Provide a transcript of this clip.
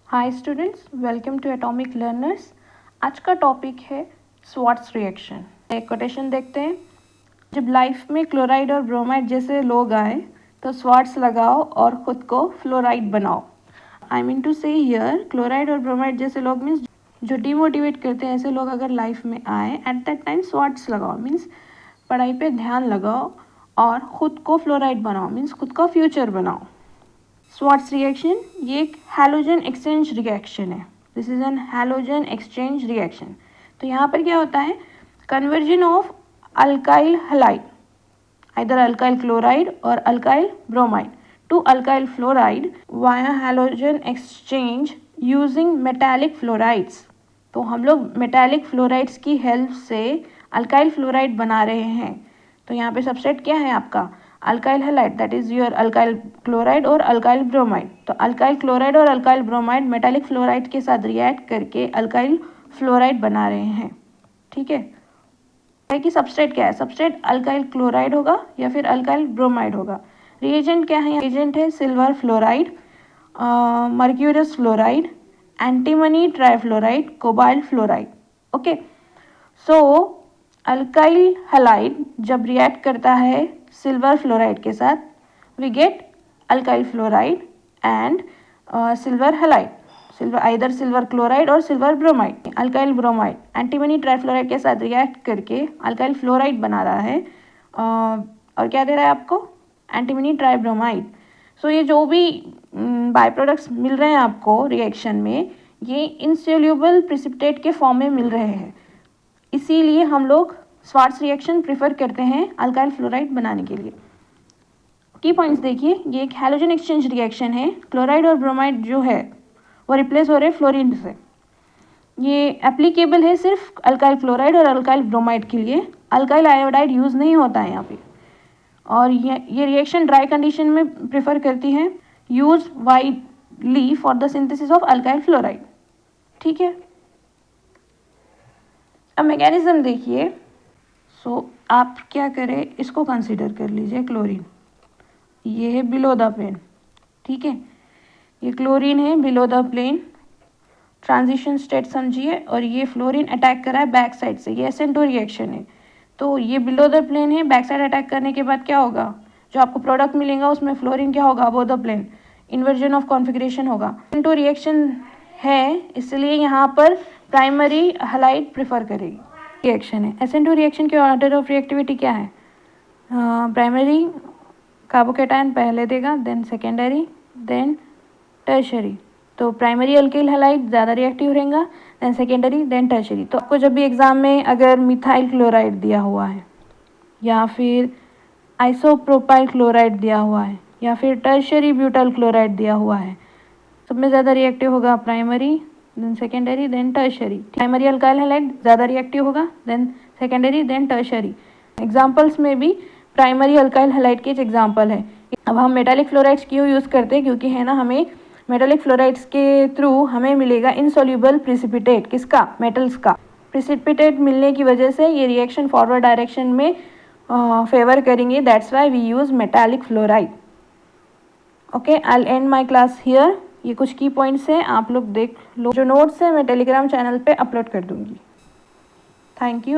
Hi students, welcome to atomic learners. आज का topic है स्वार्ट्स रिएक्शन। एक कोटेशन देखते हैं। जब लाइफ में क्लोराइड और ब्रोमाइड जैसे लोग आए तो स्वार्ट्स लगाओ और ख़ुद को फ्लोराइड बनाओ। आई मीन टू से हियर क्लोराइड और ब्रोमाइड जैसे लोग मीन्स जो डिमोटिवेट करते हैं, ऐसे लोग अगर लाइफ में आए एट दैट टाइम स्वार्ट्स लगाओ मीन्स पढ़ाई पे ध्यान लगाओ और ख़ुद को फ्लोराइड बनाओ मीन्स खुद का फ्यूचर बनाओ। स्वार्ट्स रिएक्शन ये एक हैलोजन एक्सचेंज रिएक्शन है। This is an halogen exchange reaction. तो यहाँ पर क्या होता है, conversion of alkyl halide, either alkyl chloride और alkyl bromide to alkyl fluoride via halogen exchange using metallic fluorides. तो हम लोग मेटालिक फ्लोराइड्स की हेल्प से अल्काइल फ्लोराइड बना रहे हैं। तो यहाँ पे सबस्ट्रेट क्या है आपका, alkyl halide, that is your alkyl chloride और अल्काइल ब्रोमाइड। तो अल्काइल क्लोराइड और अल्काइल ब्रोमाइड मेटालिक फ्लोराइड के साथ रिएक्ट करके अल्काइल फ्लोराइड बना रहे हैं। ठीक है कि सबस्ट्रेट क्या है, सबस्ट्रेट अल्काइल क्लोराइड होगा या फिर अल्काइल ब्रोमाइड होगा। रिएजेंट क्या है, रिएजेंट है silver fluoride, mercurous fluoride, antimony trifluoride, cobalt fluoride. Okay, so alkyl halide जब रिएक्ट करता है सिल्वर फ्लोराइड के साथ, we get alkyl fluoride and silver halide, silver either silver chloride और silver bromide. Alkyl bromide antimony trifluoride के साथ react करके alkyl fluoride बना रहा है और क्या दे रहा है आपको, एंटीमनी ट्राइब्रोमाइड। सो ये जो भी बाय प्रोडक्ट्स मिल रहे हैं आपको रिएक्शन में, ये इनसोल्यूबल प्रिसिपिटेट के फॉर्म में मिल रहे हैं। इसीलिए हम लोग स्वार्ट्स रिएक्शन प्रिफर करते हैं अल्काइल फ्लोराइड बनाने के लिए। की पॉइंट्स देखिए, ये एक हैलोजन एक्सचेंज रिएक्शन है। क्लोराइड और ब्रोमाइड जो है वो रिप्लेस हो रहे फ्लोरीन से। ये एप्लीकेबल है सिर्फ अल्काइल क्लोराइड और अल्काइल ब्रोमाइड के लिए। अल्काइल आयोडाइड यूज़ नहीं होता है यहाँ पे। और ये रिएक्शन ड्राई कंडीशन में प्रिफर करती है, use widely for the synthesis of alkyl fluoride. ठीक है, अब मैकेनिज्म देखिए। सो आप क्या करें, इसको कंसीडर कर लीजिए क्लोरीन, ये है बिलो द प्लेन। ठीक है, ये क्लोरीन है below the plane, transition state समझिए, और ये फ्लोरीन अटैक करा है बैक साइड से, ये SN2 रिएक्शन है। तो ये बिलो द प्लेन है, बैक साइड अटैक करने के बाद क्या होगा, जो आपको प्रोडक्ट मिलेगा उसमें फ्लोरीन क्या होगा, above the plane, inversion of configuration होगा। SN2 रिएक्शन है, इसलिए यहाँ पर प्राइमरी हैलाइड प्रिफर करेगी। रिएक्शन है SN2 रिएक्शन के ऑर्डर ऑफ रिएक्टिविटी क्या है, प्राइमरी कार्बोकेटायन पहले देगा, देन सेकेंडरी, देन टर्शरी। तो प्राइमरी अल्किल हैलाइड ज़्यादा रिएक्टिव रहेगा, देन सेकेंडरी, देन टर्शरी। तो आपको जब भी एग्जाम में अगर मिथाइल क्लोराइड दिया हुआ है या फिर आइसोप्रोपाइल क्लोराइड दिया हुआ है या फिर टर्शरी ब्यूटाइल क्लोराइड दिया हुआ है, सब में ज़्यादा रिएक्टिव होगा primary, then secondary, then tertiary. Primary alkyl halide ज़्यादा रिएक्टिव होगा, then secondary, then tertiary. Examples में भी प्राइमरी अल्काइल हैलाइड के एग्जाम्पल है। अब हम मेटालिक फ्लोराइड्स क्यों यूज़ करते हैं, क्योंकि है ना, हमें मेटालिक फ्लोराइड्स के थ्रू हमें मिलेगा इनसोल्यूबल प्रिसिपिटेट, किसका, मेटल्स का। प्रिसिपिटेट मिलने की वजह से ये रिएक्शन फॉरवर्ड डायरेक्शन में फेवर करेंगे, that's why we use metallic fluoride. Okay, I will end my class here. ये कुछ की पॉइंट्स हैं, आप लोग देख लो। जो नोट्स हैं मैं टेलीग्राम चैनल पे अपलोड कर दूँगी। Thank you.